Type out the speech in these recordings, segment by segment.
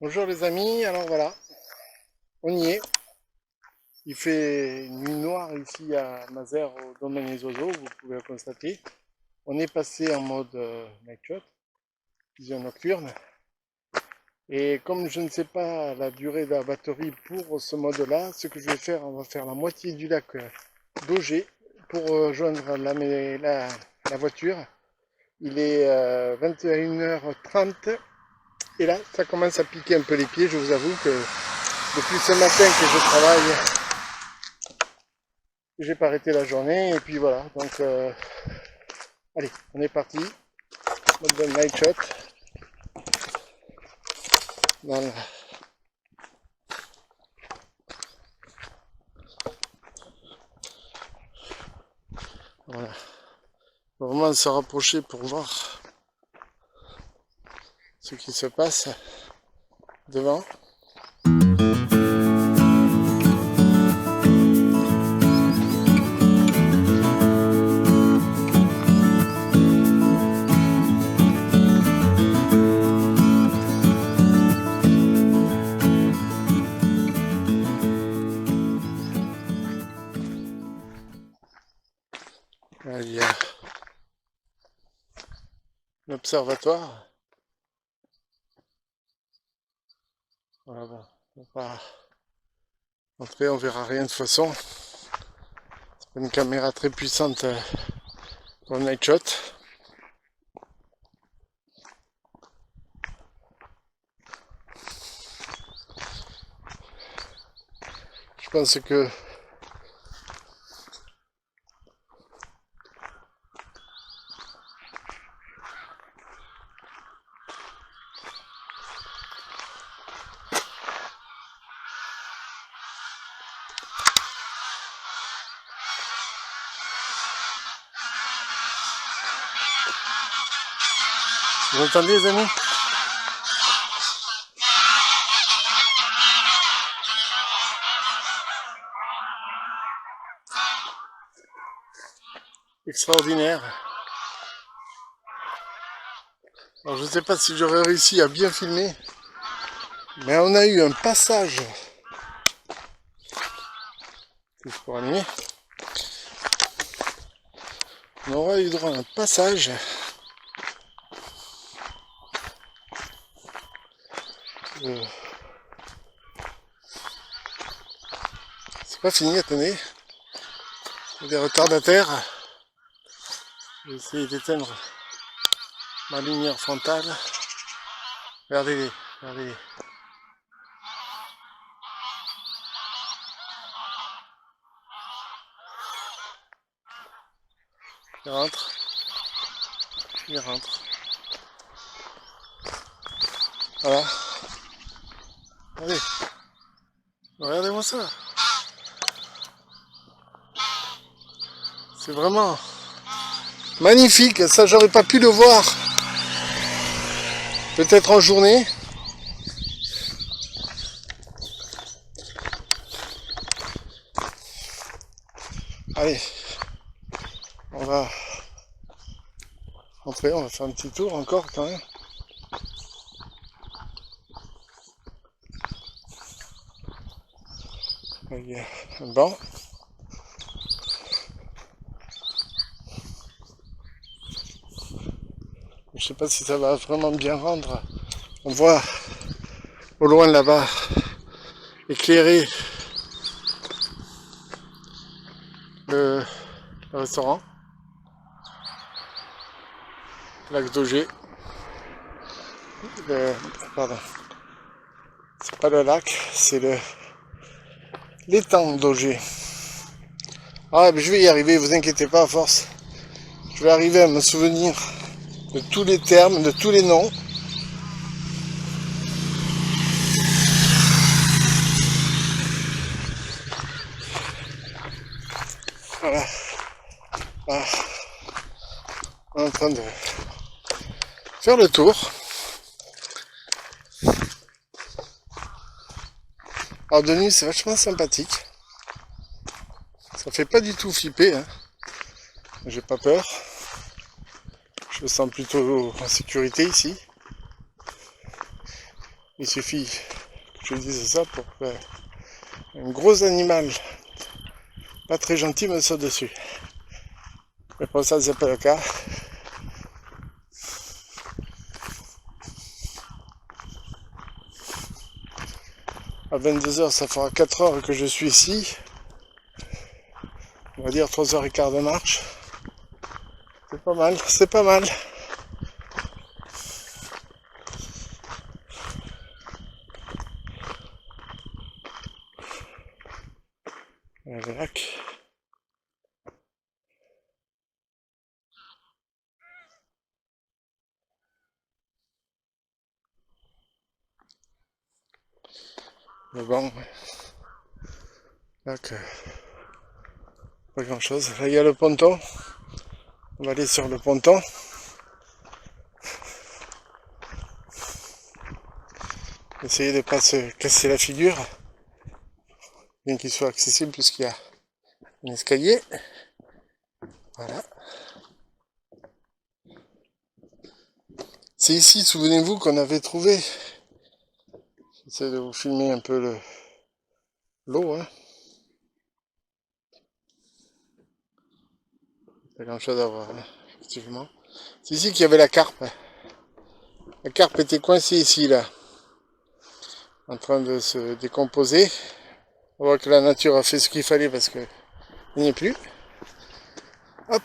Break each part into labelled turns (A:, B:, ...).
A: Bonjour les amis, alors voilà, on y est. Il fait une nuit noire ici à Mazères au domaine des oiseaux, vous pouvez le constater. On est passé en mode night shot, vision nocturne. Et comme je ne sais pas la durée de la batterie pour ce mode-là, ce que je vais faire, on va faire la moitié du lac d'Auger pour rejoindre la voiture. Il est 21h30 et là, ça commence à piquer un peu les pieds, je vous avoue que depuis ce matin que je travaille, j'ai pas arrêté la journée et puis voilà, donc allez, on est parti, mode night shot, voilà. Voilà, faut vraiment se rapprocher pour voir ce qui se passe devant. Là, il y a l'observatoire. Voilà, bon, on va pas entrer, on verra rien de toute façon. C'est pas une caméra très puissante pour le night shot. Je pense que vous entendez les amis? Extraordinaire. Alors je ne sais pas si j'aurais réussi à bien filmer, mais on a eu un passage. Pour animer. On aura eu droit à un passage. C'est pas fini, attendez. Il y a des retardataires. Je vais essayer d'éteindre ma lumière frontale. Regardez-les, regardez-les. Il rentre. Il rentre. Voilà. Allez. Regardez-moi ça. C'est vraiment magnifique. Ça, j'aurais pas pu le voir. Peut-être en journée. Allez. On va rentrer. On va faire un petit tour encore quand même. Il y a un banc. Je sais pas si ça va vraiment bien rendre. On voit au loin là-bas éclairer le restaurant. Lac d'Auger. Pardon. C'est pas le lac, c'est l'étang d'Auger. Ah, mais je vais y arriver, vous inquiétez pas à force. Je vais arriver à me souvenir de tous les termes, de tous les noms. Voilà. Ah. On est en train de faire le tour. Alors de nuit, c'est vachement sympathique. Ça fait pas du tout flipper, hein. J'ai pas peur. Je me sens plutôt en sécurité ici. Il suffit que je dise ça pour que un gros animal pas très gentil me saute dessus. Mais pour ça, c'est pas le cas. À 22h, ça fera 4 heures que je suis ici. On va dire 3h15 de marche. C'est pas mal, c'est pas mal. Le lac. Mais bon, lac, pas grand chose. Là, il y a le ponton. On va aller sur le ponton. Essayer de ne pas se casser la figure. Bien qu'il soit accessible puisqu'il y a un escalier. Voilà. C'est ici, souvenez-vous, qu'on avait trouvé. J'essaie de vous filmer un peu l'eau. Hein. Pas grand chose à voir, hein, effectivement. C'est ici qu'il y avait la carpe. La carpe était coincée ici, là. En train de se décomposer. On voit que la nature a fait ce qu'il fallait parce que il n'y est plus. Hop.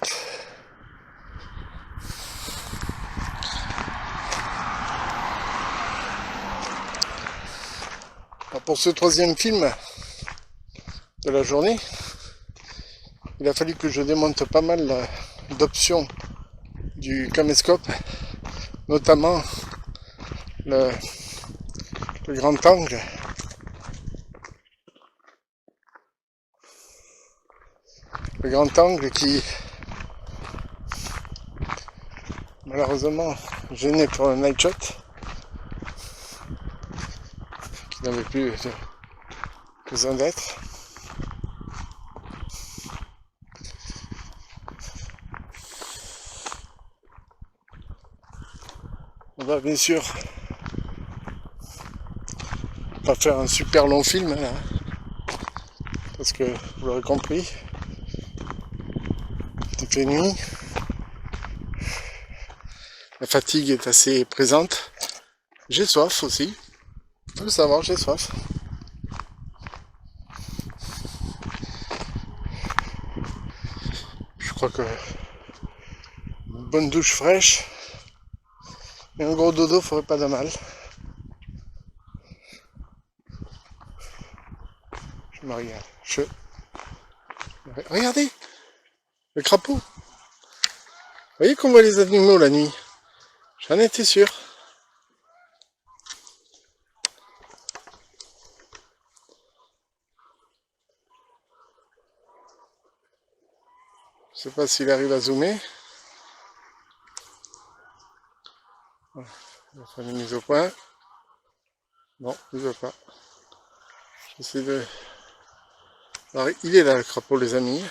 A: Alors pour ce troisième film de la journée, il a fallu que je démonte pas mal d'options du caméscope, notamment le grand angle. Le grand angle qui malheureusement gênait pour un night shot, qui n'avait plus besoin d'être. On va bien sûr pas faire un super long film là, parce que vous l'aurez compris, il fait nuit, la fatigue est assez présente, j'ai soif aussi, faut le savoir, j'ai soif. Je crois que une bonne douche fraîche et un gros dodo ferait pas de mal. Je me regarde. Regardez le crapaud. Vous voyez qu'on voit les animaux la nuit? J'en étais sûr. Je sais pas s'il arrive à zoomer. Voilà. On va faire une mise au point. Non, il veut pas. J'essaie de... Alors, il est là le crapaud les amis.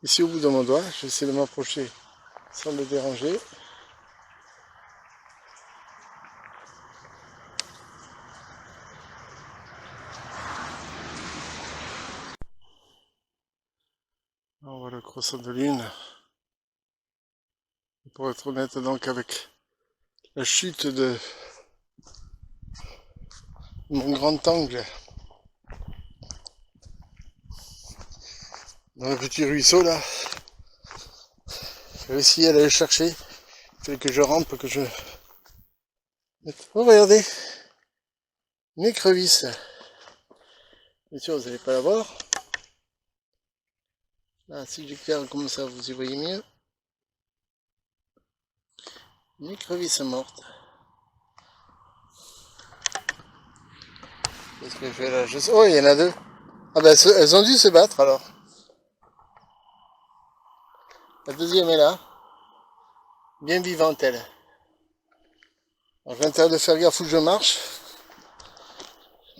A: Ici au bout de mon doigt. J'essaie de m'approcher sans le déranger. On voit le croissant de lune. Pour être honnête donc avec la chute de mon grand angle dans le petit ruisseau là, j'ai réussi à aller le chercher. Il fallait que je rampe, que je... Oh regardez, une écrevisse. Bien sûr vous n'allez pas la voir. Là si j'éclaire comme ça vous y voyez mieux. Une écrevisse morte. Qu'est-ce que je fais là? Oh il y en a deux. Ah ben elles ont dû se battre alors. La deuxième est là. Bien vivante elle. Alors j'ai intérêt de faire gaffe où je marche.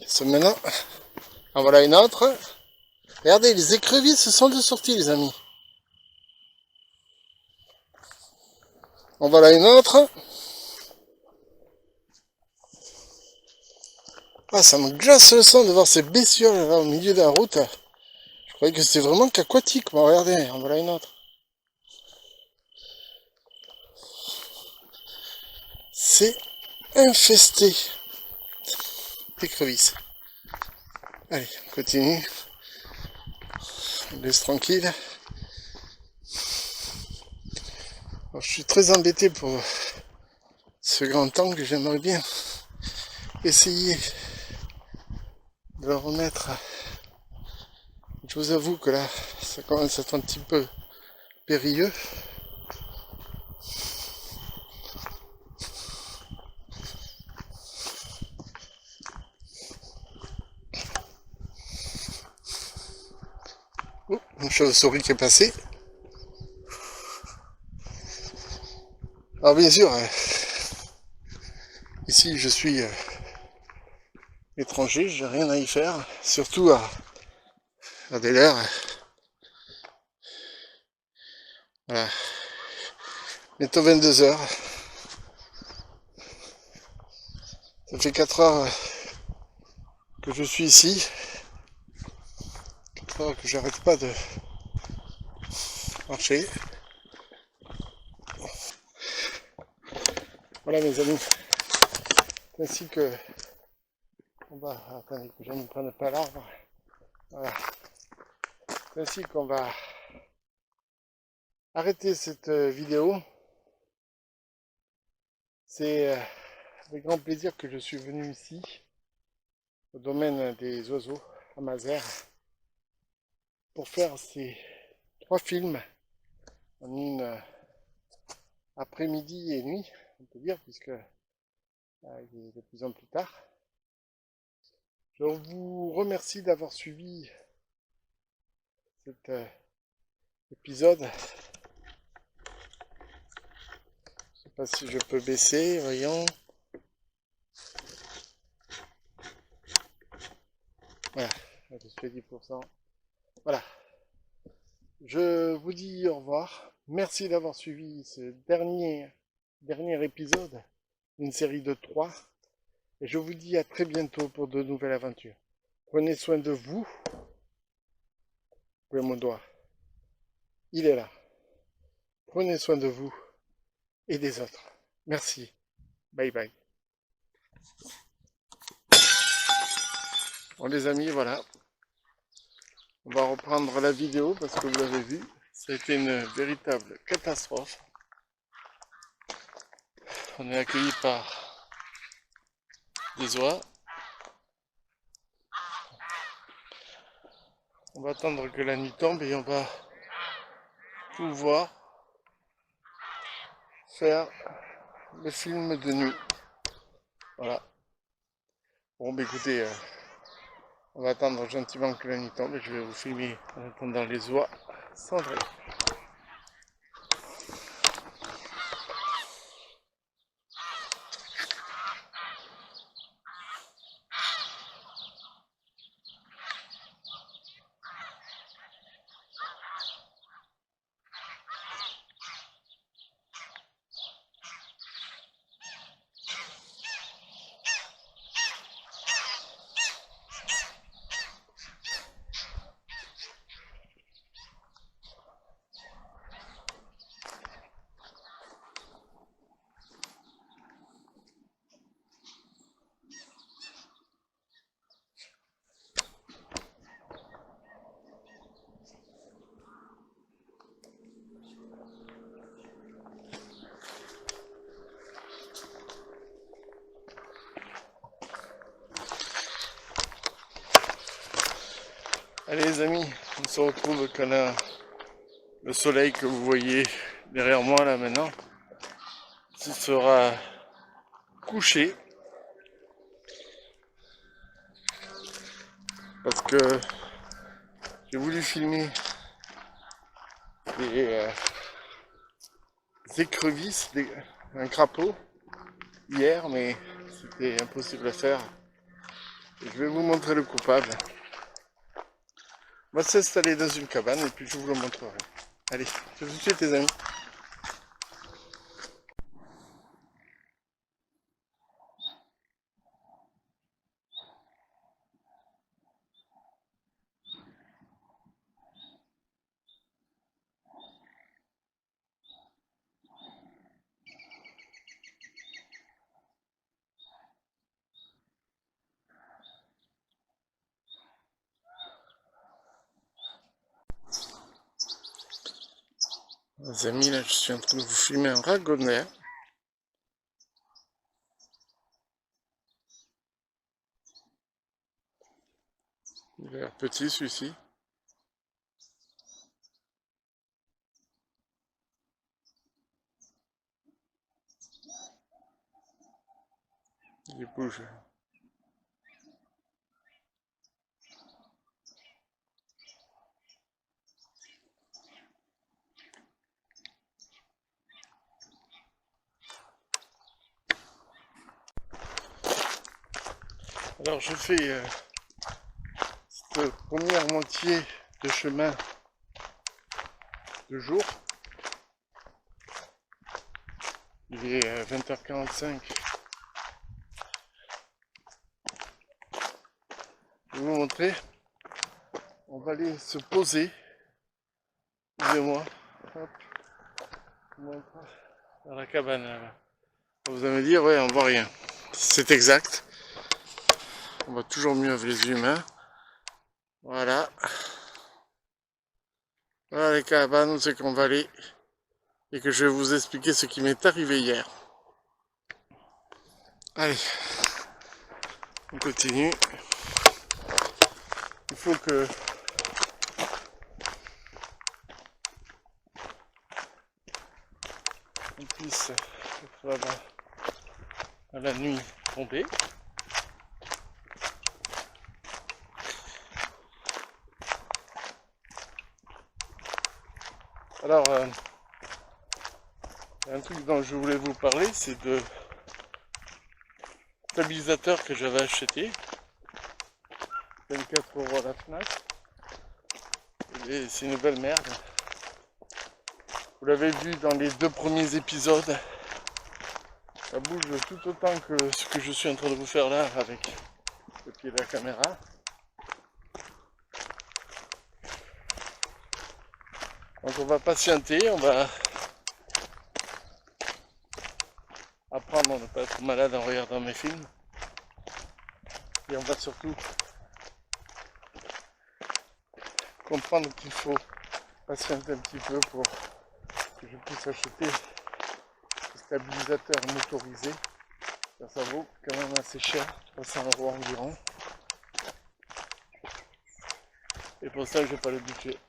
A: C'est maintenant. En voilà une autre. Regardez, les écrevisses sont de sortie les amis. En voilà une autre. Ah, ça me glace le sang de voir ces bestioles là au milieu de la route. Je croyais que c'était vraiment qu'aquatique. Bon, regardez, en voilà une autre. C'est infesté d'écrevisses. Allez, on continue. On laisse tranquille. Alors, je suis très embêté pour ce grand angle. J'aimerais bien essayer de le remettre. Je vous avoue que là, ça commence à être un petit peu périlleux. Oh, une chauve-souris qui est passée. Alors bien sûr, ici je suis étranger, j'ai rien à y faire, surtout à des heures. Voilà. Bientôt 22 heures. Ça fait 4 heures que je suis ici. 4 heures que j'arrête pas de marcher. Voilà mes amis. C'est ainsi que on va. Attendez que je ne prenne pas l'arbre. Voilà. C'est ainsi qu'on va arrêter cette vidéo. C'est avec grand plaisir que je suis venu ici, au domaine des oiseaux, à Mazères, pour faire ces 3 films en une après-midi et nuit, on peut dire, puisque il est de plus en plus tard. Je vous remercie d'avoir suivi cet épisode. Je ne sais pas si je peux baisser, voyons. Voilà, je suis à 10%. Voilà. Je vous dis au revoir. Merci d'avoir suivi ce dernier épisode d'une série de 3. Et je vous dis à très bientôt pour de nouvelles aventures. Prenez soin de vous. Où est mon doigt? Il est là. Prenez soin de vous et des autres. Merci. Bye bye. Bon les amis, voilà. On va reprendre la vidéo parce que vous l'avez vu. Ça a été une véritable catastrophe. On est accueillis par des oies. On va attendre que la nuit tombe et on va pouvoir faire le film de nuit. Voilà. Bon, bah écoutez, on va attendre gentiment que la nuit tombe et je vais vous filmer en attendant les oies cendrées. Allez les amis, on se retrouve quand le soleil que vous voyez derrière moi là maintenant se sera couché parce que j'ai voulu filmer des écrevisses, un crapaud hier mais c'était impossible à faire. Et je vais vous montrer le coupable. On va s'installer dans une cabane et puis je vous le montrerai. Allez, tout de suite les amis. Les amis, là je suis en train de vous filmer un ragonet. Il a l'air petit celui-ci. Il bouge. Alors je fais cette première moitié de chemin de jour. Il est 20h45. Je vais vous montrer. On va aller se poser. Excusez-moi. Hop. Je vous montre dans la cabane. Là. Vous allez me dire, ouais, on voit rien. C'est exact. On voit toujours mieux avec les humains. Voilà. Voilà les cabanes où c'est qu'on va aller. Et que je vais vous expliquer ce qui m'est arrivé hier. Allez. On continue. Il faut que on puisse être là-bas à la nuit tombée. Alors, un truc dont je voulais vous parler, c'est de stabilisateur que j'avais acheté. 24 € à la Fnac. Et c'est une belle merde. Vous l'avez vu dans les 2 premiers épisodes. Ça bouge tout autant que ce que je suis en train de vous faire là avec le pied de la caméra. Donc on va patienter, on va apprendre à ne pas être malade en regardant mes films. Et on va surtout comprendre qu'il faut patienter un petit peu pour que je puisse acheter un stabilisateur motorisé. Ça vaut quand même assez cher, 300 € environ. Et pour ça, j'ai pas le budget.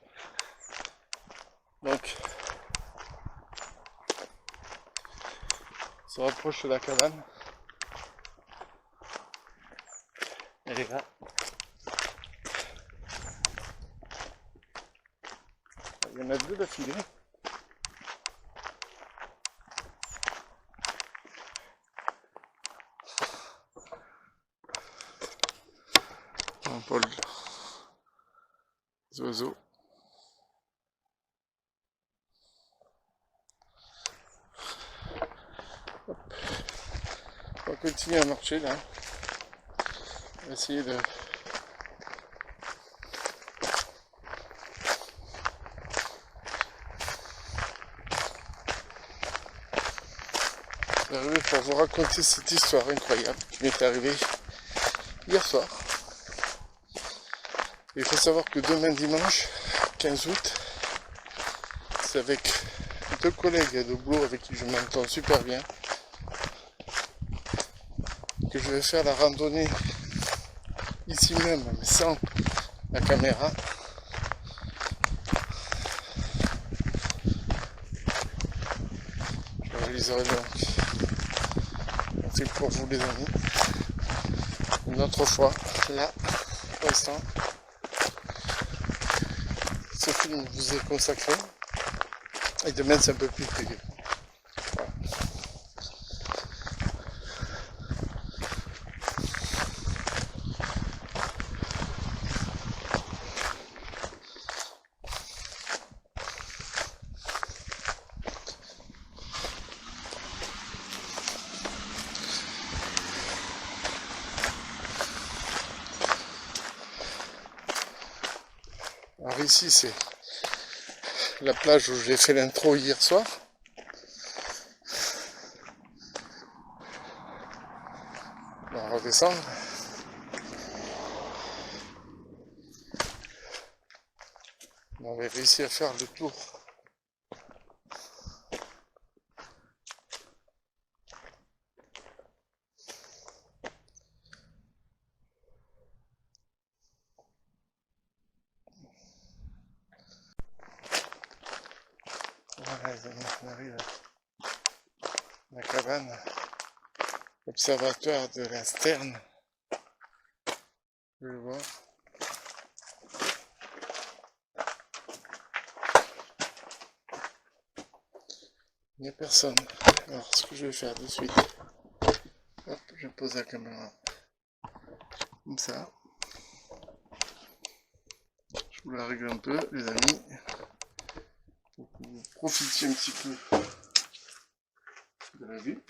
A: Donc, on se rapproche de la cabane. Elle est là. Il y en a 2 d'affilée. Un peu les oiseaux. Hop. On va continuer à marcher là. On va essayer de arriver pour vous raconter cette histoire incroyable qui m'est arrivée hier soir. Il faut savoir que demain dimanche 15 août, c'est avec 2 collègues de boulot avec qui je m'entends super bien que je vais faire la randonnée ici même mais sans la caméra. Je réaliserai donc c'est pour vous les amis une autre fois. Là pour l'instant ce film vous est consacré et demain c'est un peu plus privé. Voilà. Alors ici c'est la plage où j'ai fait l'intro hier soir. On va redescendre. On avait réussi à faire le tour Voilà les amis, on arrive à la cabane, observatoire de la Sterne. Je vais le voir. Il n'y a personne. Alors ce que je vais faire de suite, hop, je pose la caméra comme ça. Je vous la règle un peu les amis, pour que vous profitiez un petit peu de la vue.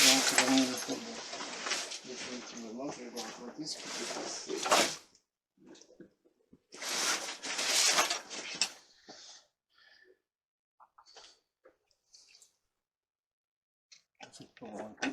A: Donc la mise à fond, depuis un petit moment, je vais vous raconter ce qui s'est passé. Pour voir un coup.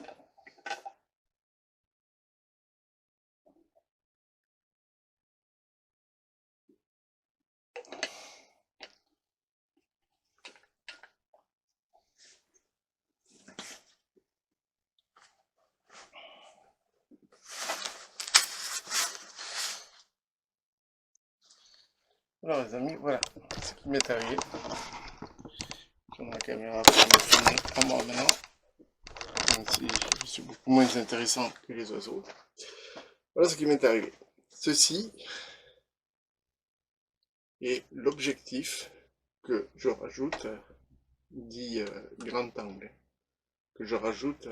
A: Alors les amis, voilà ce qui m'est arrivé. Je prends la caméra pour me filmer à moi maintenant, même si je suis beaucoup moins intéressant que les oiseaux. Voilà ce qui m'est arrivé. Ceci est l'objectif que je rajoute, dit grand angle, que je rajoute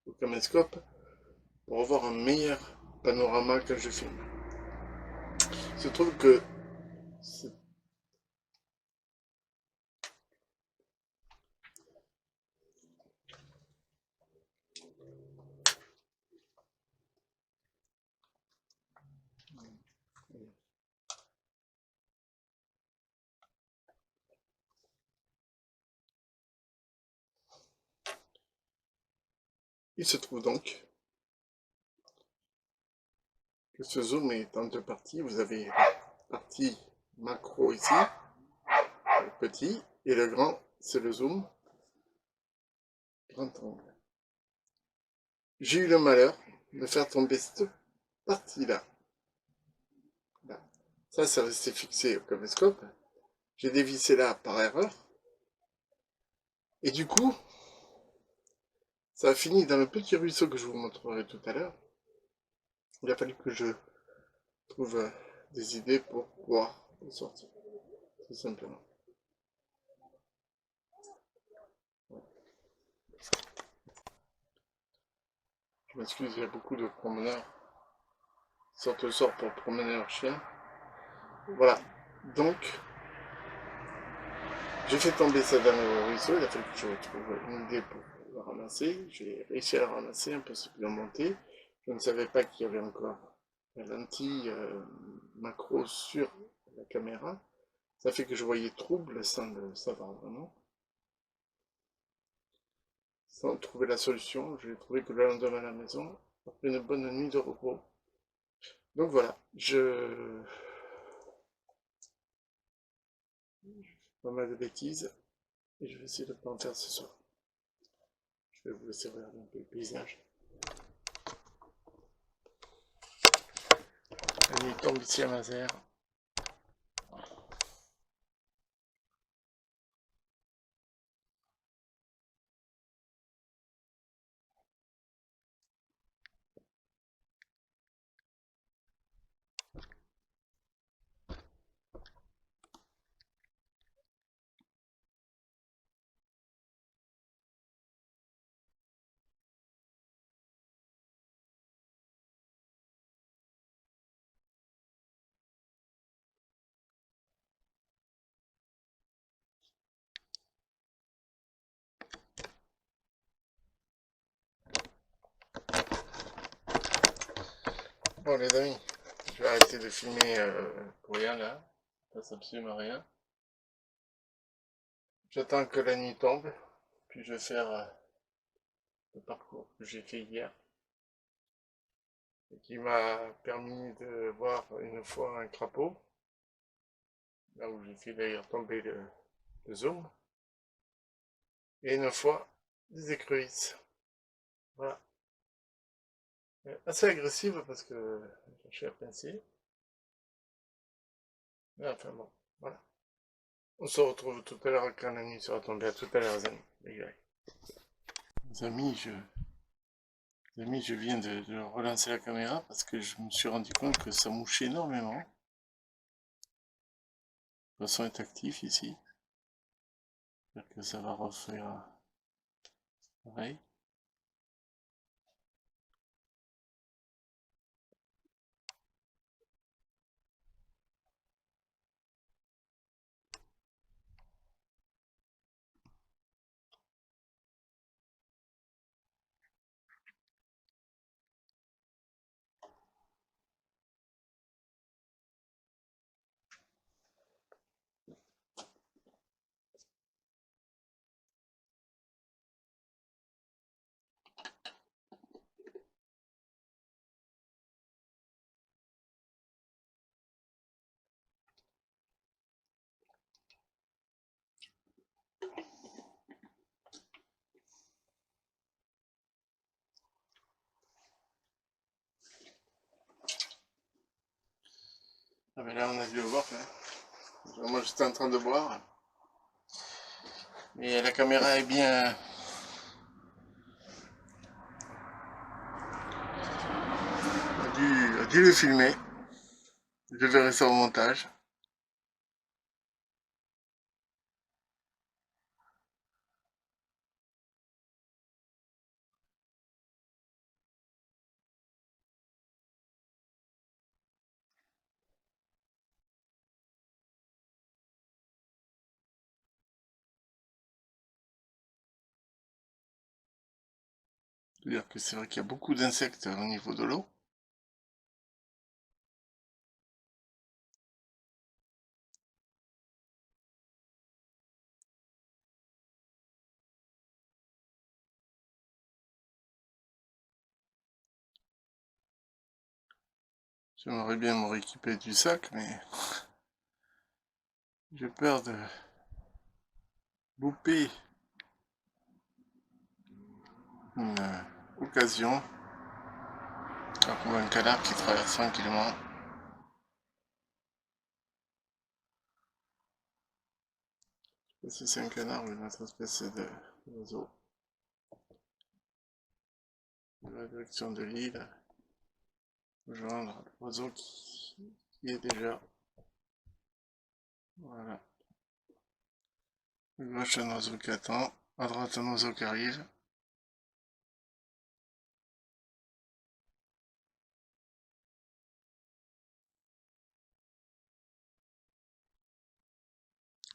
A: au caméscope pour avoir un meilleur panorama quand je filme. Il se trouve que il se trouve donc que ce zoom est en deux parties. Vous avez la partie macro ici, le petit, et le grand, c'est le zoom grand angle. J'ai eu le malheur de faire tomber cette partie-là. Là. Ça restait fixé au caméscope. J'ai dévissé là par erreur. Et du coup, ça a fini dans le petit ruisseau que je vous montrerai tout à l'heure. Il a fallu que je trouve des idées pour pouvoir le sortir, tout simplement. Je m'excuse, il y a beaucoup de promeneurs qui sortent le soir pour promener leurs chiens. Voilà, donc j'ai fait tomber ça dans le ruisseau, il a fallu que je trouve une idée pour le ramasser. J'ai réussi à le ramasser, impossible de le monter. Je ne savais pas qu'il y avait encore la lentille macro sur la caméra. Ça fait que je voyais trouble sans le savoir vraiment. Sans trouver la solution, je l'ai trouvé que le lendemain à la maison, après une bonne nuit de repos. Donc voilà, je fais pas mal de bêtises et je vais essayer de ne pas en faire ce soir. Je vais vous laisser regarder un peu le paysage. La nuit tombe ici à Mazères. Bon les amis, je vais arrêter de filmer pour rien là, il ne passe absolument rien. J'attends que la nuit tombe, puis je vais faire le parcours que j'ai fait hier, et qui m'a permis de voir une fois un crapaud, là où j'ai fait d'ailleurs tomber le zoom, et une fois des écrevisses. Voilà. Assez agressive parce que je cherchais à pincer. Mais enfin bon, voilà. On se retrouve tout à l'heure quand la nuit sera tombée. À tout à l'heure, les gars. Les amis, je viens de relancer la caméra parce que je me suis rendu compte que ça mouchait énormément. Le poisson est actif ici. J'espère que ça va refaire pareil. Ah ben là, on a dû le voir. Hein. Moi, j'étais en train de boire. Mais la caméra est bien. A dû le filmer. Je verrai ça au montage. C'est-à-dire que c'est vrai qu'il y a beaucoup d'insectes au niveau de l'eau. J'aimerais bien me rééquiper du sac, mais j'ai peur de louper une occasion. Comme un canard qui traverse tranquillement. Je sais pas si c'est un canard ou une autre espèce d'oiseau. De la direction de l'île. Rejoindre l'oiseau qui est déjà. Voilà. À gauche, un oiseau qui attend. À droite, un oiseau qui arrive.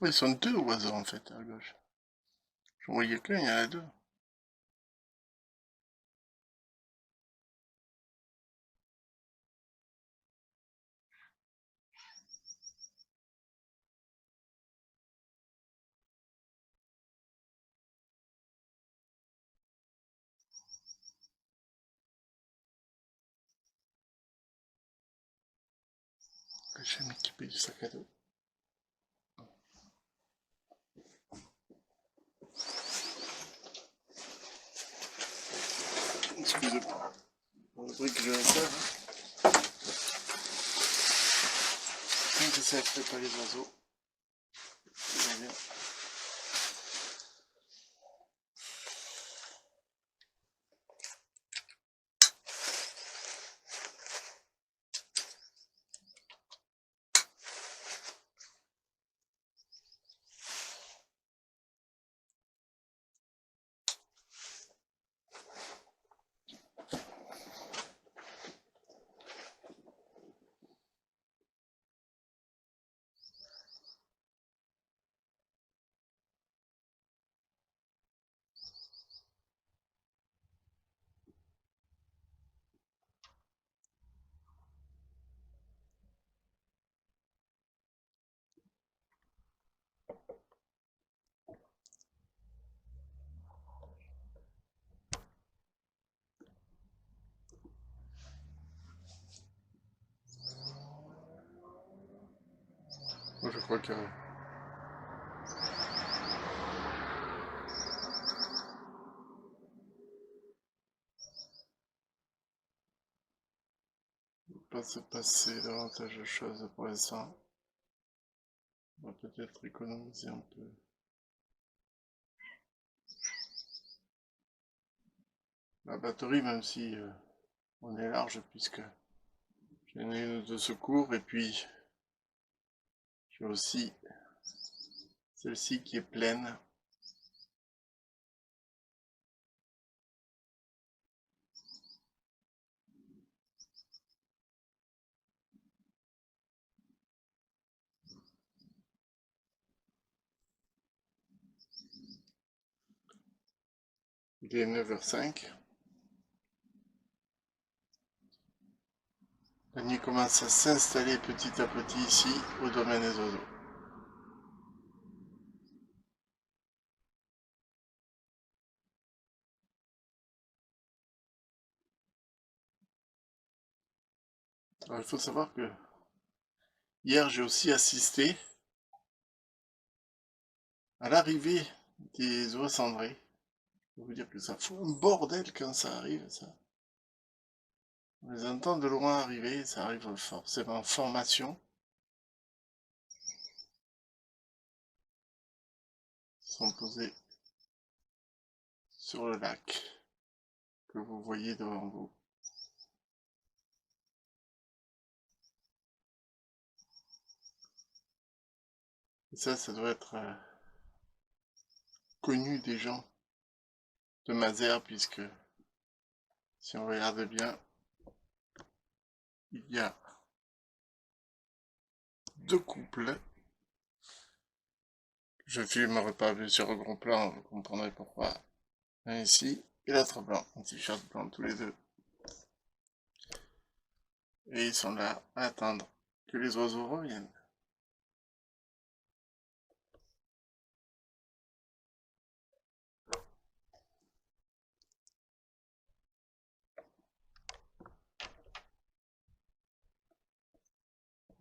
A: Ils sont deux oiseaux en fait à gauche. Je voyais qu'un, il y en a deux. Je vais m'équiper du sac à dos. Excusez-moi. Pour le bruit que je vais faire. Tant que ça ne fait pas les oiseaux. C'est bien. Moi je crois que pas se passer davantage de choses pour l'instant. On va peut-être économiser un peu. La batterie, même si on est large, puisque j'en ai une de secours, et puis j'ai aussi celle-ci qui est pleine. Il est 9h05. La nuit commence à s'installer petit à petit ici, au domaine des oiseaux. Alors, il faut savoir que hier, j'ai aussi assisté à l'arrivée des oies cendrées. Je peux vous dire que ça fout un bordel quand ça arrive, ça. On les entend de loin arriver, ça arrive forcément en formation. Ils sont posés sur le lac que vous voyez devant vous. Et ça doit être connu des gens de Mazères, puisque si on regarde bien, il y a deux couples. Je filmerai pas bien sûr au grand plan, vous comprendrez pourquoi. Un ici et l'autre blanc, un t-shirt blanc tous les deux. Et ils sont là à attendre que les oiseaux reviennent.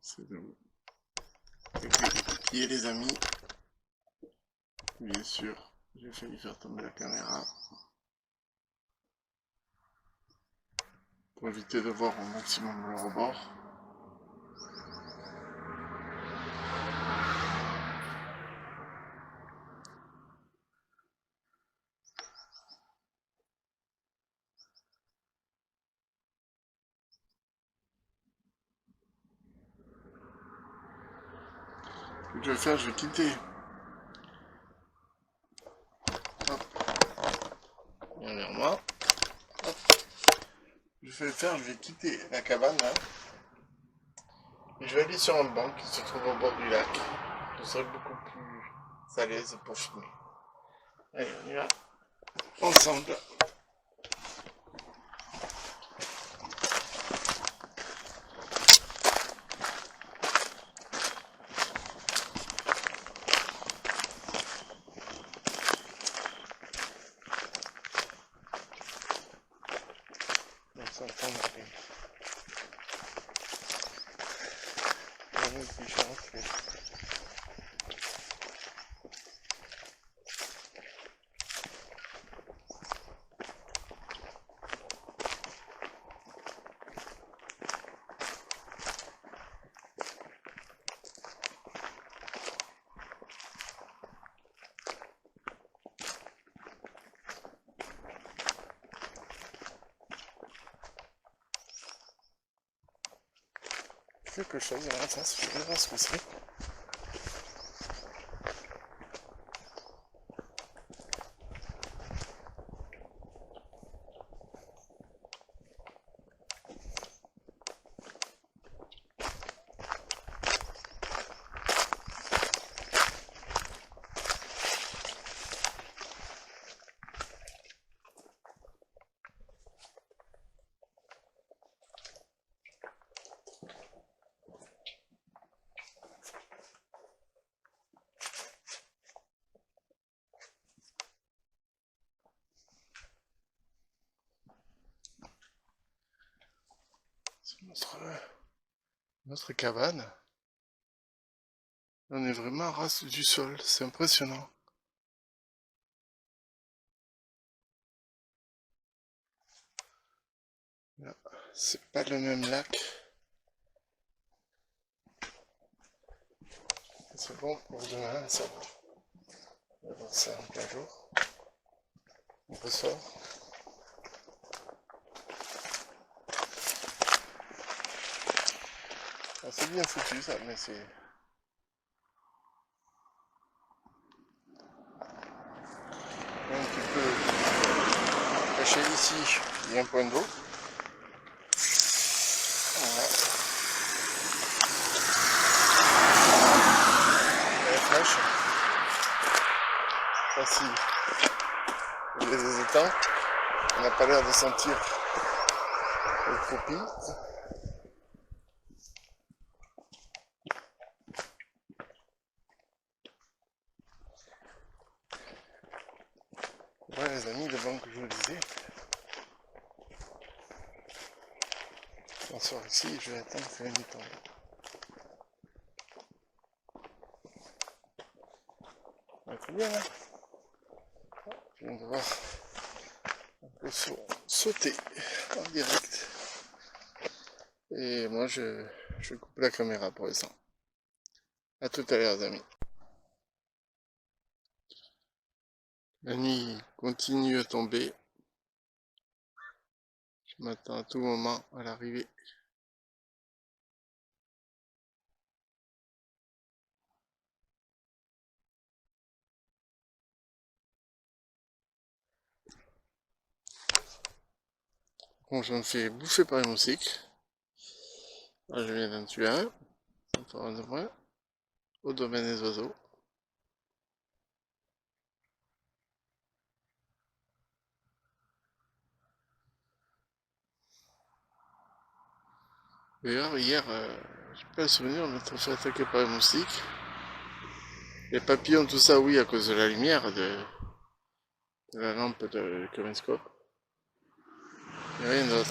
A: C'est de vous. Qui est les amis? Bien sûr, j'ai failli faire tomber la caméra. Pour éviter de voir au maximum le rebord. Ce que je vais faire, je vais quitter. Hop. Viens vers moi. Hop. Je vais quitter la cabane là. Et je vais aller sur un banc qui se trouve au bord du lac. Je serai beaucoup plus à l'aise pour filmer. Allez, on y va. Ensemble. On s'entend avec les différences. Quelque chose dans la face, je vais voir ce que c'est. C'est notre cabane. On est vraiment à ras du sol, c'est impressionnant. Là, c'est pas le même lac. C'est bon pour demain, ça va. On va voir ça en plein jour. On ressort. Ah, c'est bien foutu ça, mais c'est... Un petit peu caché ici, il y a un point d'eau. Voilà. La flèche. Voici les étangs. On n'a pas l'air de sentir le copie. Voilà les amis, le banc que je vous disais. On sort ici, je vais attendre que la nuit tombe. Ouais, très bien là. Je viens de voir un peu sauter en direct. Et moi je coupe la caméra pour l'instant. A tout à l'heure les amis. La nuit continue à tomber. Je m'attends à tout moment à l'arrivée. Bon, je me fais bouffer par les moustiques. Là, je viens d'en tuer un. Encore un de moins. Au domaine des oiseaux. D'ailleurs, hier, j'ai pas le souvenir de m'être fait attaquer par les moustiques. Les papillons, tout ça, oui, à cause de la lumière de la lampe de caméscope. Et rien d'autre.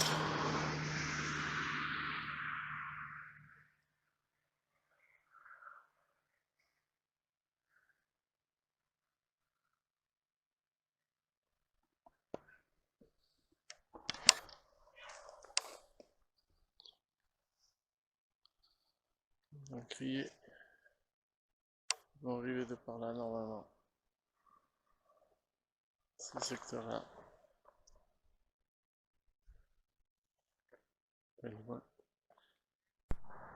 A: Ils vont crier. Ils vont arriver de par là, normalement. Ce secteur-là.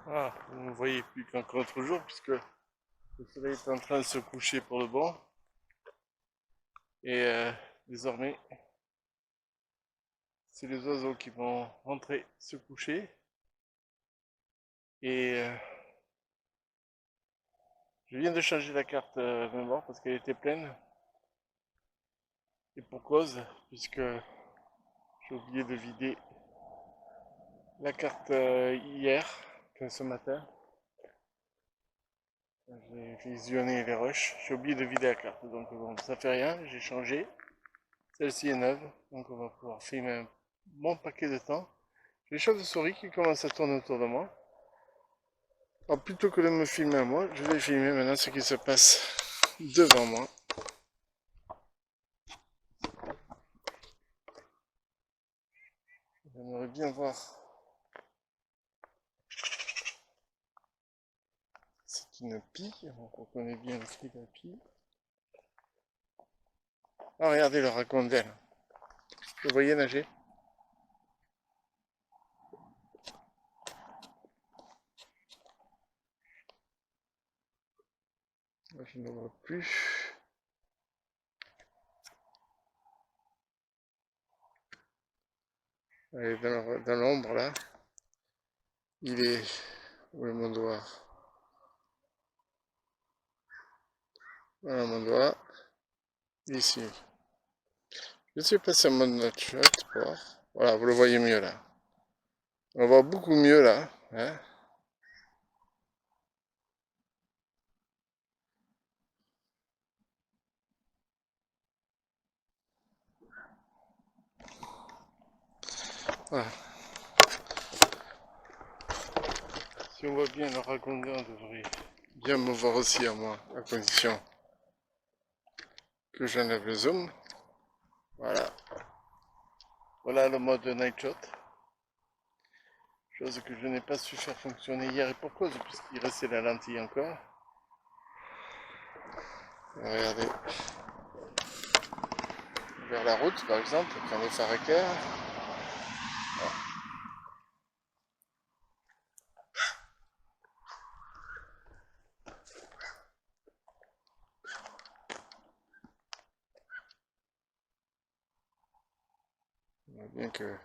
A: Ah, vous ne voyez plus qu'un contre-jour, puisque le soleil est en train de se coucher pour le bon. Et désormais, c'est les oiseaux qui vont rentrer se coucher. Et je viens de changer la carte mémoire parce qu'elle était pleine. Et pour cause, puisque j'ai oublié de vider la carte hier, ce matin. J'ai visionné les rushs. J'ai oublié de vider la carte. Donc bon, ça fait rien, j'ai changé. Celle-ci est neuve. Donc on va pouvoir filmer un bon paquet de temps. J'ai les chauves-souris qui commencent à tourner autour de moi. Alors plutôt que de me filmer à moi, je vais filmer maintenant ce qui se passe devant moi. J'aimerais bien voir. C'est une pie, on reconnaît bien le cri de la pie. Ah, regardez le racondel. Vous voyez nager? Je ne vois plus. Allez, dans l'ombre là. Il est... Où est mon doigt? Voilà mon doigt. Ici. Je suis passé en mode notch. Voilà, vous le voyez mieux là. On voit beaucoup mieux là. Hein. Voilà. Si on voit bien le racondin, on devrait bien me voir aussi à moi, à condition que j'enlève le zoom. Voilà. Voilà le mode night shot. Chose que je n'ai pas su faire fonctionner hier et pour cause, puisqu'il restait la lentille encore. Regardez. Vers la route, par exemple, quand les phares éclairent. On voit bien que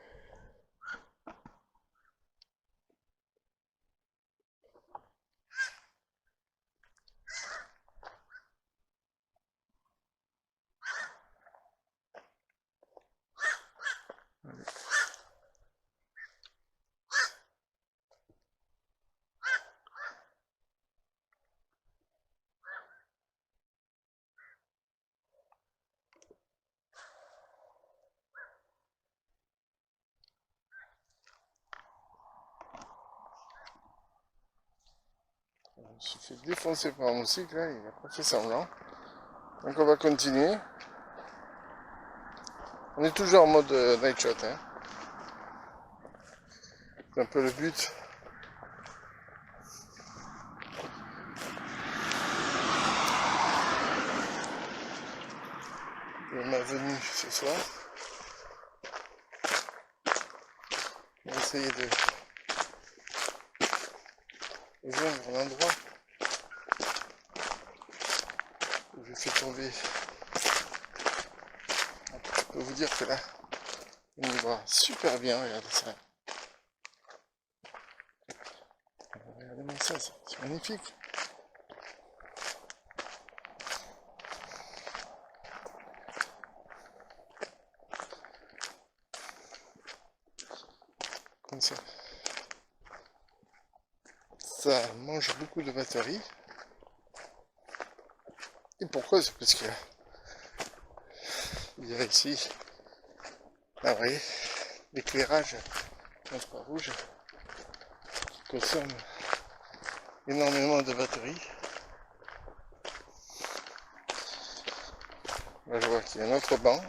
A: je suis fait défoncer par un moustique là, il a pas fait semblant. Donc on va continuer. On est toujours en mode night shot. Hein. C'est un peu le but. De ma venue ce soir. On va essayer de rejoindre l'endroit où j'ai fait tomber. Je peux vous dire que là, on y voit super bien, regardez ça. Regardez-moi ça, c'est magnifique. Comme ça. Ça mange beaucoup de batterie. Et pourquoi? C'est parce que il y a ici, ah oui, l'éclairage infrarouge qui consomme énormément de batterie. Là je vois qu'il y a un autre banc.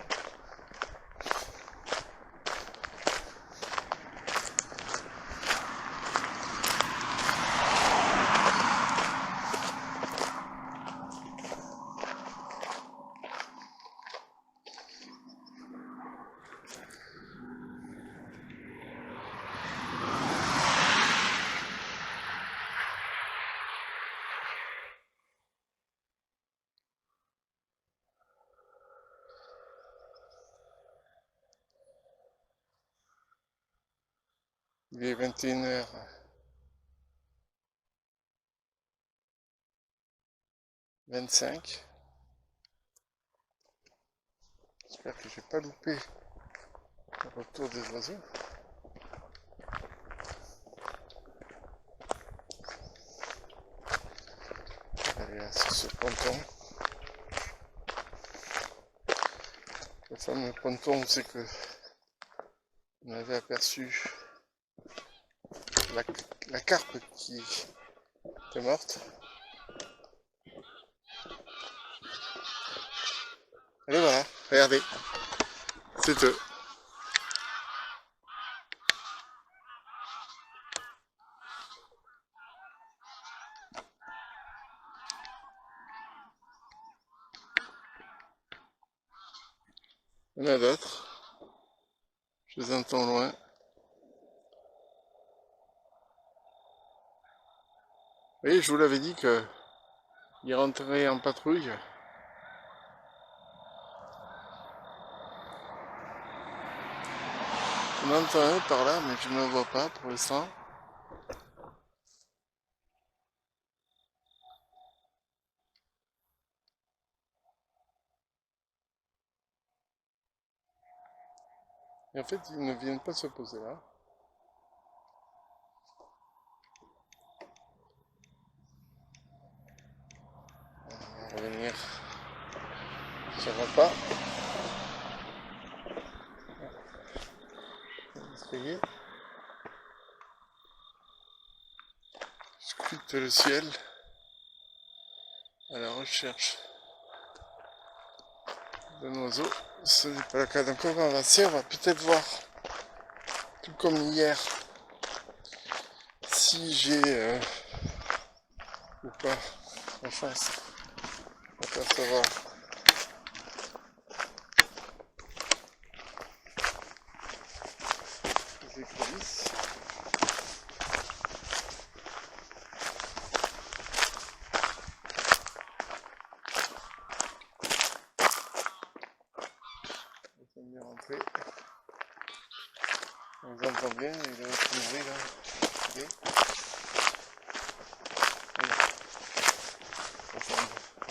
A: Il est 21h25. J'espère que j'ai pas loupé le retour des oiseaux. Allez là, sur ce ponton. Le fameux ponton, c'est que on avait aperçu la carpe qui était morte. Et voilà, regardez, c'est eux. Il y en a d'autres, je les entends loin. Vous voyez, je vous l'avais dit qu'ils rentraient en patrouille. On entend un par là, mais je ne le vois pas pour l'instant. Et en fait, ils ne viennent pas se poser là. On va revenir sur le pas. L'escalier. Je scrute le ciel à la recherche d'un oiseau. Ce n'est pas le cas, donc on va avancer, on va peut-être voir, tout comme hier, si j'ai ou pas en face percevoir les écrevisses. Ils sont bien rentrés. On les entend bien, il est en train de mourir là. Okay. Voilà. Ça fait un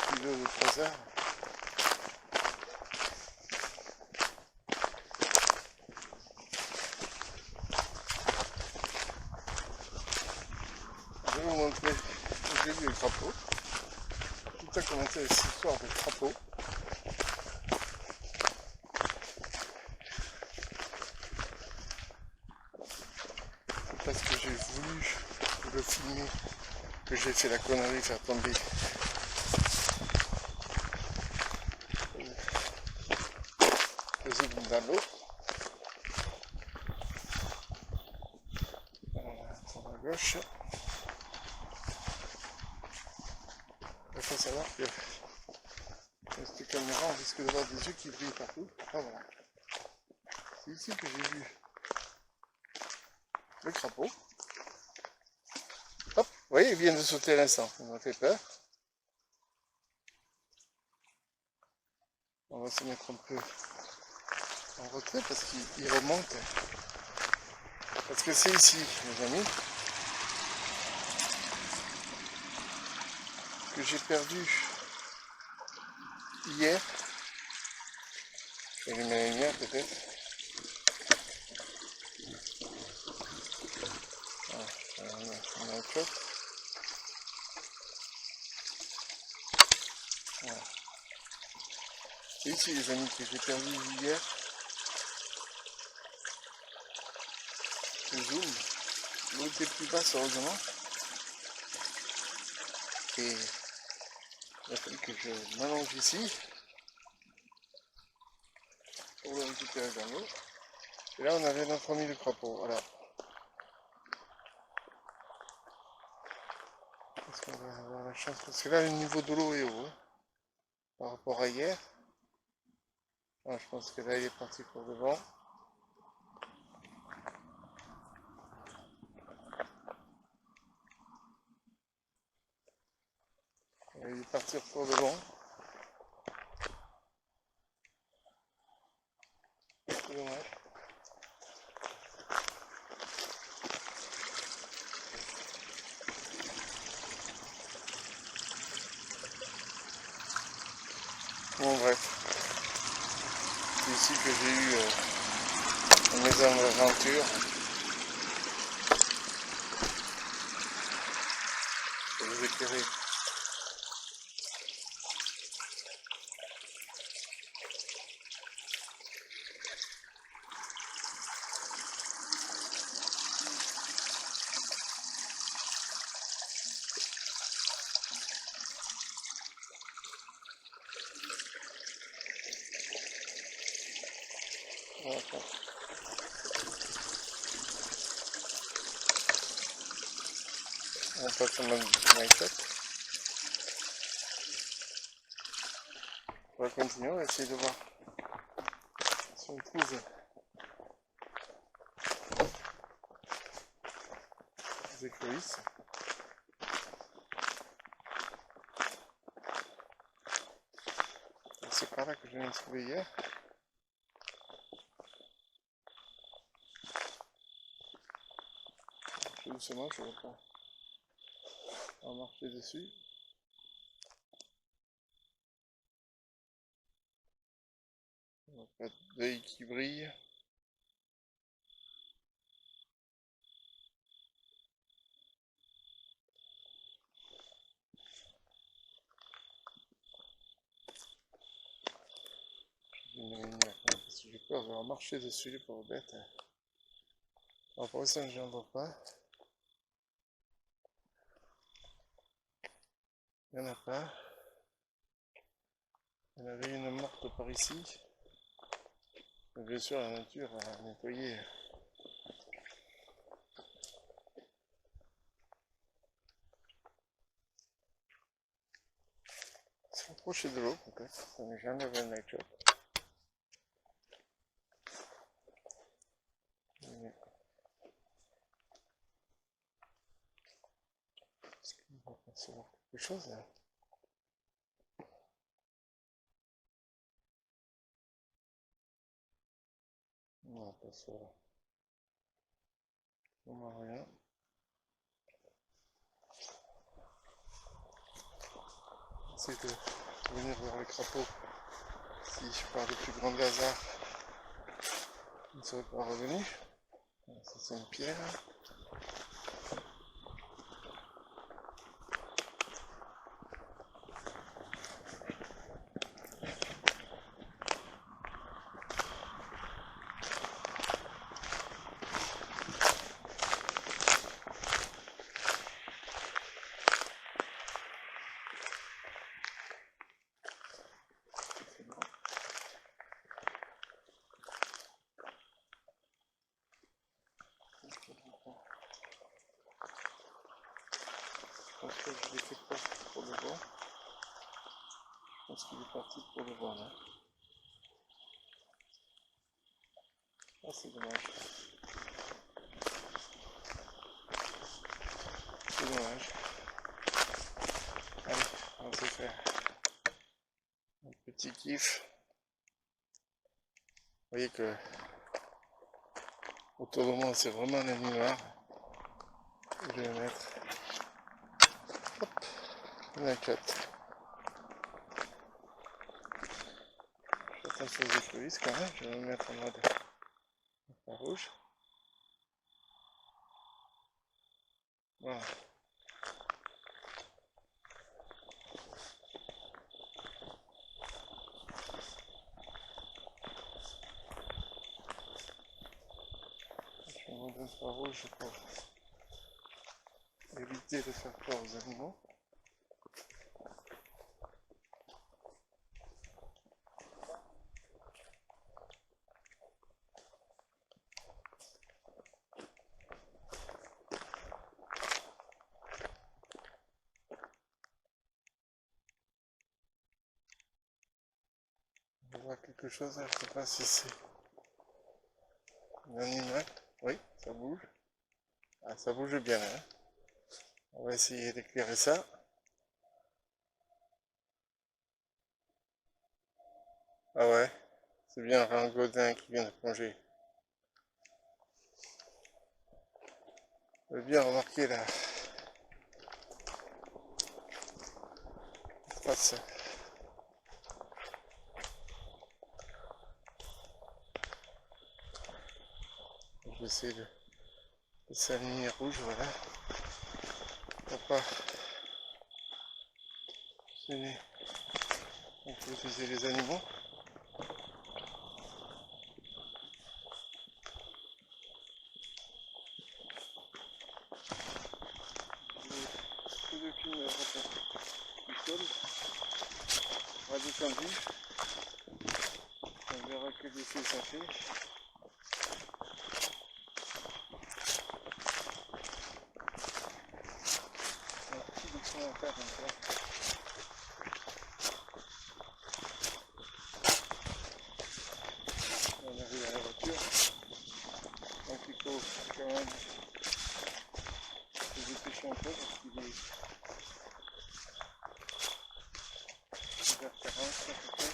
A: petit jeu de 3 heures. Je vais vous montrer où j'ai vu les crapauds. Tout a commencé avec cette histoire de crapauds. C'est parce que j'ai voulu le filmer que j'ai fait la connerie de faire tomber le zoom dans l'eau. Sur la gauche. Il faut savoir que avec cette caméra, on risque d'avoir des yeux qui brillent partout. Ah voilà. C'est ici que j'ai vu le crapaud. Hop, vous voyez, il vient de sauter à l'instant. Ça m'a fait peur. On va se mettre un peu en retrait parce qu'il remonte. Parce que c'est ici, mes amis, que j'ai perdu hier. Je vais allumer la lumière peut-être. Voilà, on a un clope. Voilà. C'est ici les amis que j'ai perdu hier. Le zoom. L'eau était plus basse heureusement. Et il a fallu que je m'allonge ici pour le récupérer dans l'eau. Et là on avait notre ami le crapaud. Voilà. Est-ce qu'on va avoir la chance? Parce que là le niveau de l'eau est haut hein, par rapport à hier. Ah, je pense que là il est parti pour devant. Il est parti pour devant. C'est dommage. Bon bref, c'est ici que j'ai eu mes aventures. Je vais vous éclairer. Voilà. On passe à ma shot. On va continuer, on va essayer de voir si on trouve des écrevisses. C'est par là que je viens de trouver hier. Tout doucement, je ne veux pas en marcher dessus. On n'a pas d'œil qui brille. Parce que j'ai peur de marcher dessus, les pauvres bêtes. Alors pour l'instant, je n'en vois pas. Il n'y en a pas. Il y en avait une morte par ici. Mais bien sûr, la nature a nettoyé. s'approcher de l'eau, peut-être. On n'est jamais vu un night shot. Est-ce qu'on va percevoir quelque chose là? Non, pas ça. On voit rien. J'essaie de venir vers le crapaud. Si je pars le plus grand hasard, il ne serait pas revenu. Ça c'est une pierre. Je pense que je l'ai fait pas pour le voir. Je pense qu'il est parti pour le voir là. Ah, c'est dommage. C'est dommage. Allez, on va se faire un petit kiff. Vous voyez que autour de moi c'est vraiment la nuit noire. Je vais mettre la cote. Je fais attention aux écluses quand même. Je vais me mettre en mode rouge. Voilà. Je vais me mettre rouge pour éviter de faire peur aux animaux. On voit quelque chose, je ne sais pas si c'est un animal. Oui, ça bouge. Ah, ça bouge bien là. Hein. On va essayer d'éclairer ça. Ah ouais, c'est bien un rangodin qui vient de plonger. Vous avez bien remarqué la face. Je vais essayer de laisser la lumière rouge, voilà. Pour pas gêner. On peut utiliser les animaux. Le film du sol, redescendu. On verra quel effet ça fait. Un petit dessin à faire comme ça. On arrive à la voiture. Donc il faut quand même se dépêcher un peu parce qu'il est 10h40 à peu près.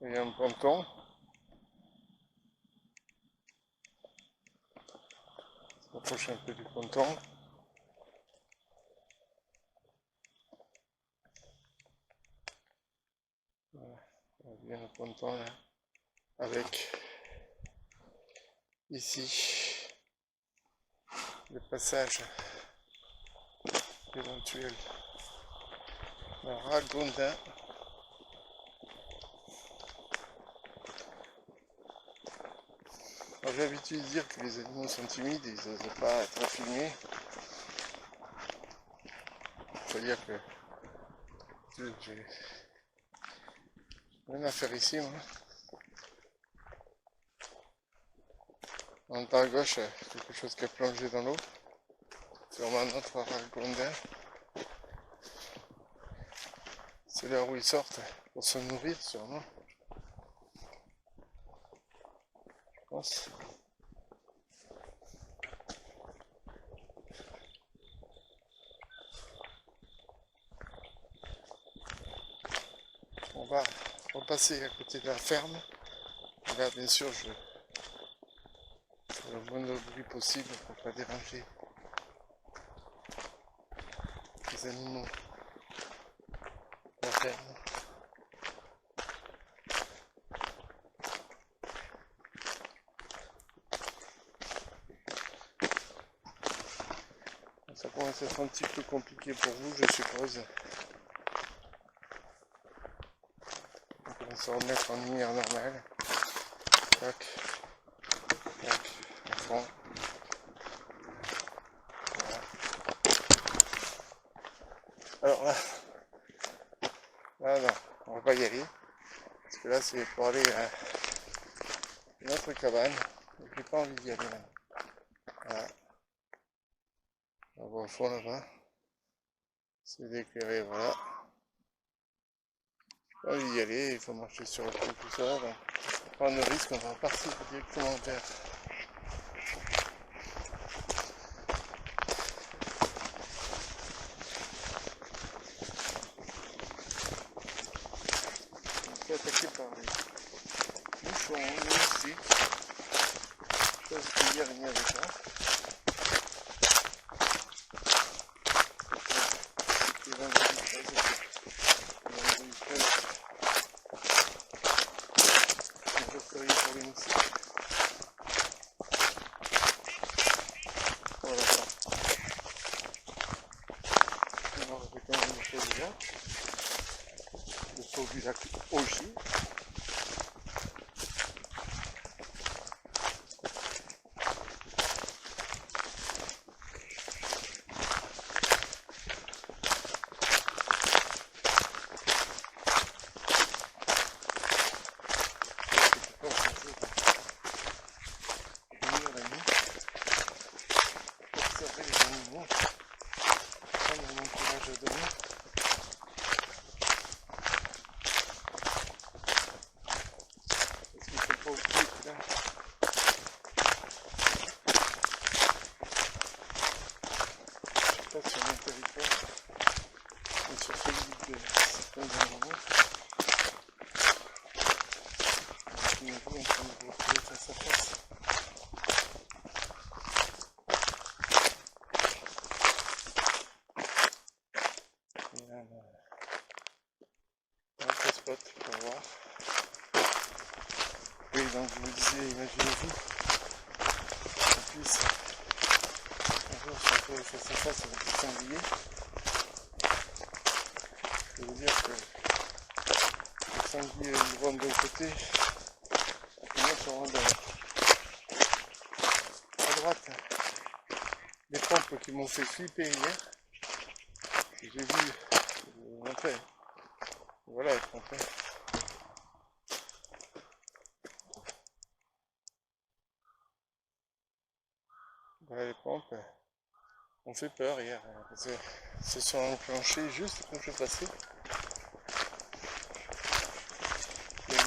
A: Il y a un ponton. On se rapproche un peu du ponton. Voilà, on vient le ponton là. Avec ici le passage éventuel d'un ragondin. J'ai l'habitude de dire que les animaux sont timides et ils n'osent pas être filmés. C'est-à-dire que j'ai rien à faire ici, moi. En bas à gauche, quelque chose qui a plongé dans l'eau. Sûrement notre ragondin. C'est l'heure où ils sortent pour se nourrir, sûrement. Je pense. On va repasser à côté de la ferme. Et là, bien sûr, je fais le moindre bruit possible pour ne pas déranger les animaux de la ferme. Ça commence à être un petit peu compliqué pour vous, je suppose. On va se remettre en lumière normale. Tac. Tac. À fond. Voilà. Alors là, non, on va pas y aller. Parce que là, c'est pour aller à une autre cabane. J'ai pas envie d'y aller là. Voilà. On va au fond là-bas. C'est éclairé, voilà. J'ai pas envie d'y aller, il faut marcher sur le pont, tout ça. Donc, prendre le risque, on va partir directement vers. On est attaqué par les bouchons, les moustiques. Chose que hier il n'y avait pas. C'était vendredi 13. Vendredi 13. Un jour férié pour les moustiques. Voilà. Alors, j'ai quand même le saut du lac. Le saut du lac aussi. Observer les animaux. Prendre mon courage à donner. Parce qu'il ne faut pas oublier que là, je passe sur mon territoire et sur celui de certains animaux. Donc, il est en train de vous retrouver face à face. Et là, on a un spot pour voir. Oui, donc je vous disais, imaginez-vous qu'on puisse un jour se retrouver face à face avec des sangliers. Je veux dire que les sangliers vont d'un côté et moi je rentre de l'autre. À droite, les pompes qui m'ont fait flipper hier. J'ai vu, enfin, voilà les pompes. Voilà les pompes. On fait peur hier, parce que se sont enclenchés juste quand je passais. Il y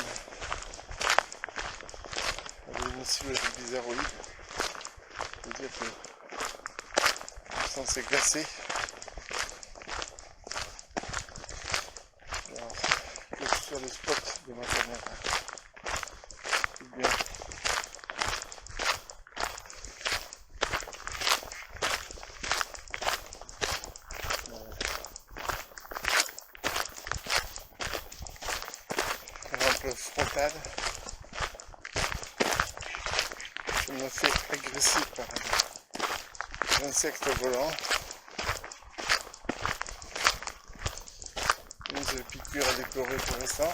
A: avait une cible bizarroïde. Je veux dire que le sang s'est glacé. Alors, je suis sur le spot de ma caméra. C'est bien. Frontale, je me fais agresser par un insecte volant, une piqûre à déplorer pour l'instant.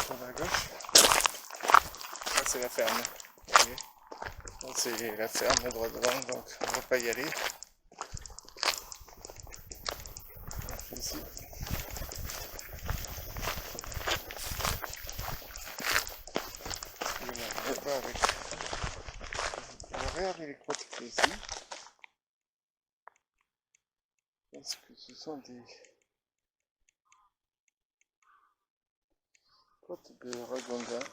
A: Sur la gauche, ça c'est la ferme, c'est la ferme droit devant, donc on ne va pas y aller. Ici. avec. Regardez les crottes qu'il y a ici. Est-ce que ce sont des crottes de ragondin?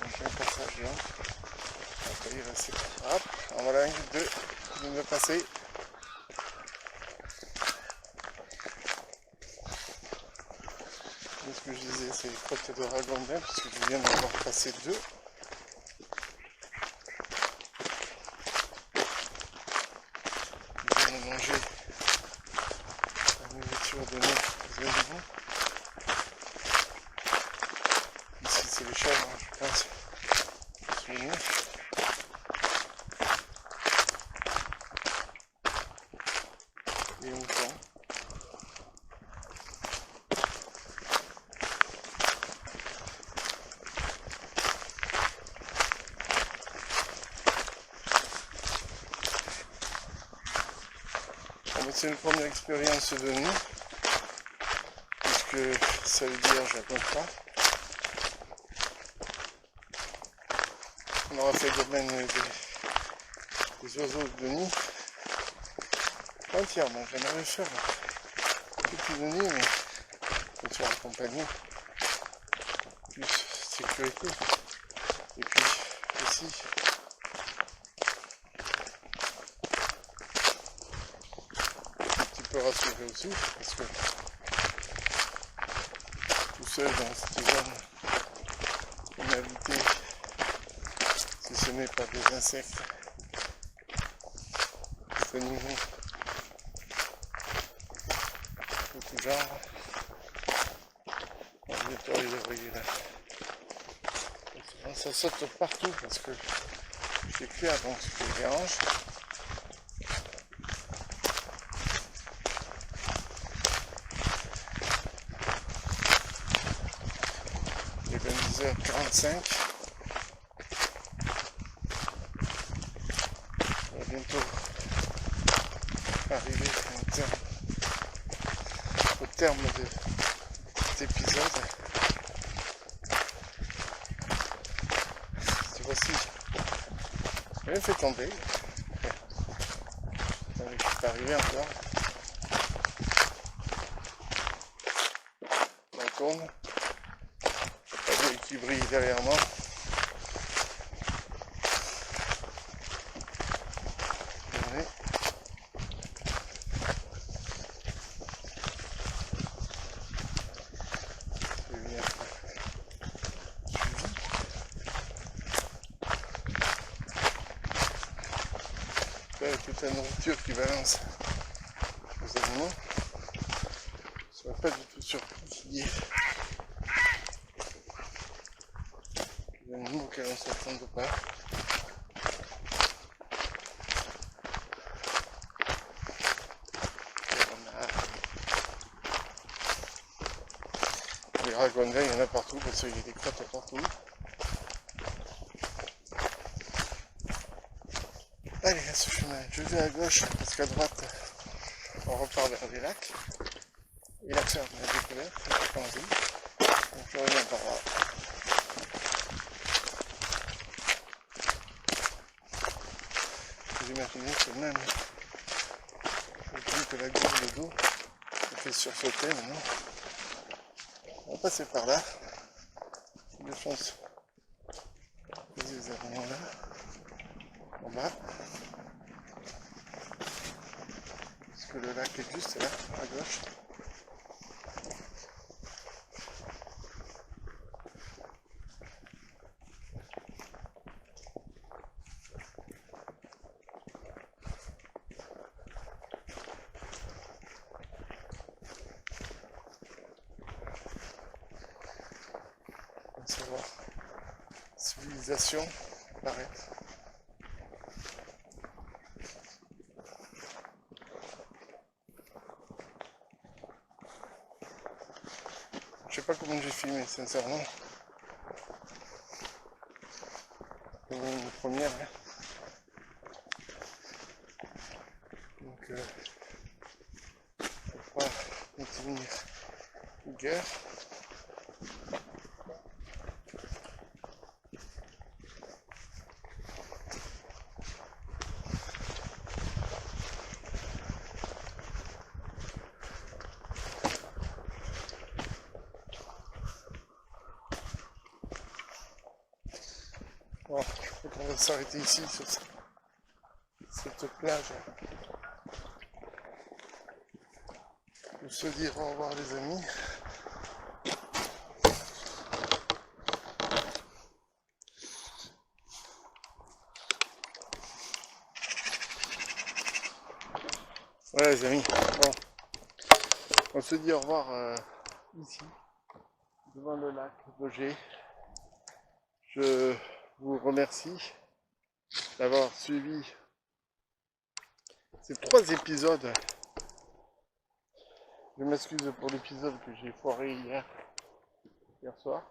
A: Donc un passage là. Après il reste. Hop, en voilà un, deux, qui vient de passer. Ce que je disais, c'est les crottes de ragondin, puisque je viens d'avoir passé deux. Ils viennent manger la nourriture de nos animaux. Ici, c'est les chèvres, je pense. Souvenir. Les moutons. C'est une première expérience de nous, puisque ça veut dire je raconte pas. On aura fait le domaine des oiseaux de nid entièrement. J'aimerais faire tout plus de nid, mais il faut accompagner, plus sécurité, et puis aussi rassurer aussi, parce que tout seul dans cette zone on a habité, si ce n'est pas des insectes, des animaux de tout genre, on va bientôt arriver, vous voyez là. Ça saute partout parce que c'est clair, donc je les dérange. Il est 22h45. On va bientôt arriver au terme de cet épisode. Cette fois-ci, j'ai rien fait tomber. Je ne suis pas arrivé encore. On tourne. Pas d'œil qui brille derrière moi. Toute la nourriture qui balance aux animaux, ne soit pas du tout surpris qu'il y ait des animaux auxquels on ne s'attend pas. Les ragondins, il y en a partout parce qu'il y a des crottes partout. Allez, à ce chemin, je vais à gauche parce qu'à droite, on repart vers les lacs. Et là, on a découvert, c'est pas envie. Donc je reviens par là. Vous imaginez que même, vu que la gourde d'eau se fait sursauter maintenant, on va passer par là. De chance, les animaux là, en bas. Parce que le lac est juste là, à gauche. On va voir. Civilisation apparaît. Je sais pas comment j'ai filmé, sincèrement. C'est une première. Hein. Donc, faut pas maintenir guerre. On va s'arrêter ici sur cette plage pour se dire au revoir les amis. Voilà les amis, bon, on se dit au revoir ici, devant le lac d'Auger. Je vous remercie d'avoir suivi ces 3 épisodes. Je m'excuse pour l'épisode que j'ai foiré hier soir.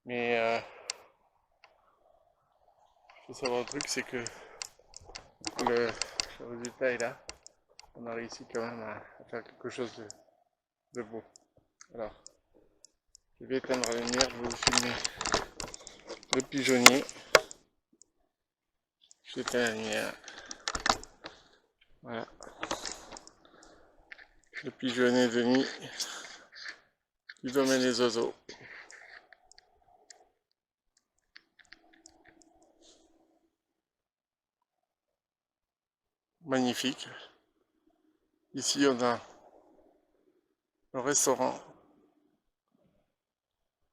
A: Mais il faut savoir un truc, c'est que le résultat est là. On a réussi quand même à faire quelque chose de beau. Alors, je vais éteindre la lumière, je vais vous filmer le pigeonnier. J'éteins la lumière. Voilà. Le pigeonnier de nuit du domaine des oiseaux. Magnifique. Ici, on a le restaurant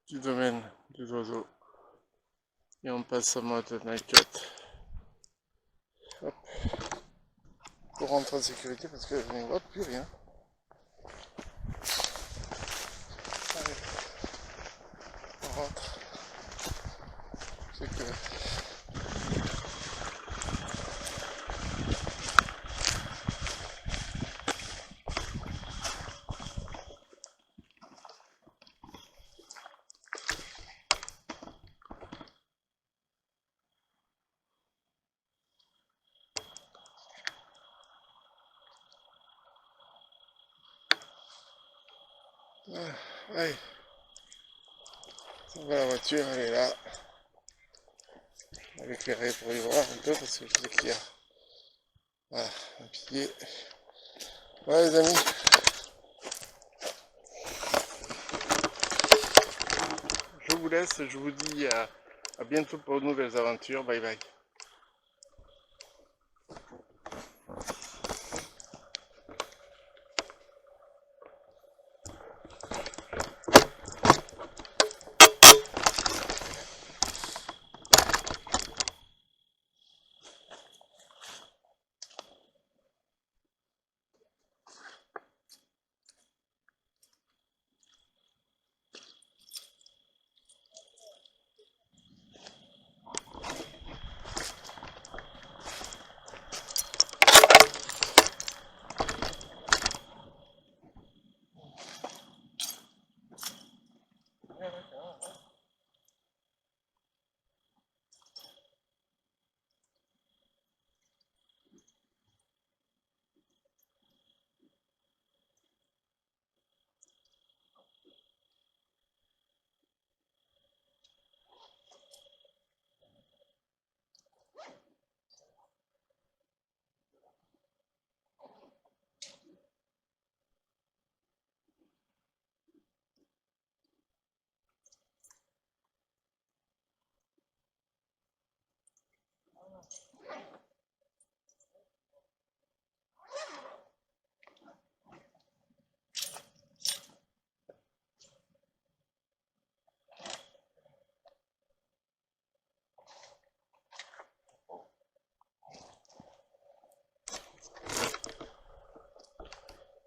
A: du domaine des oiseaux. Et on passe en mode night cut. Hop. Pour rentrer en sécurité parce que je ne vois plus rien. Allez. On rentre. C'est que... Allez. On va la voiture, elle est là. On va l'éclairer pour y voir un peu parce que je sais qu'il y a... Voilà, un pilier. Voilà les amis. Je vous laisse, je vous dis à bientôt pour de nouvelles aventures. Bye bye.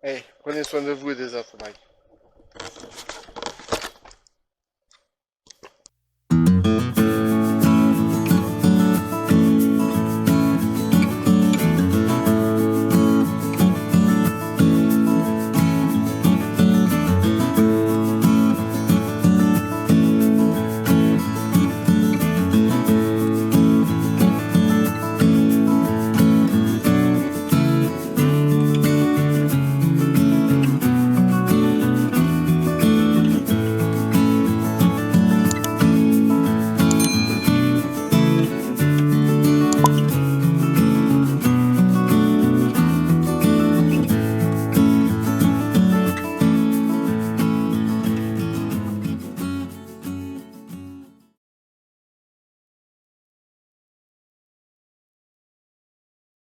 A: Hey, prenez soin de vous et des autres. Bye.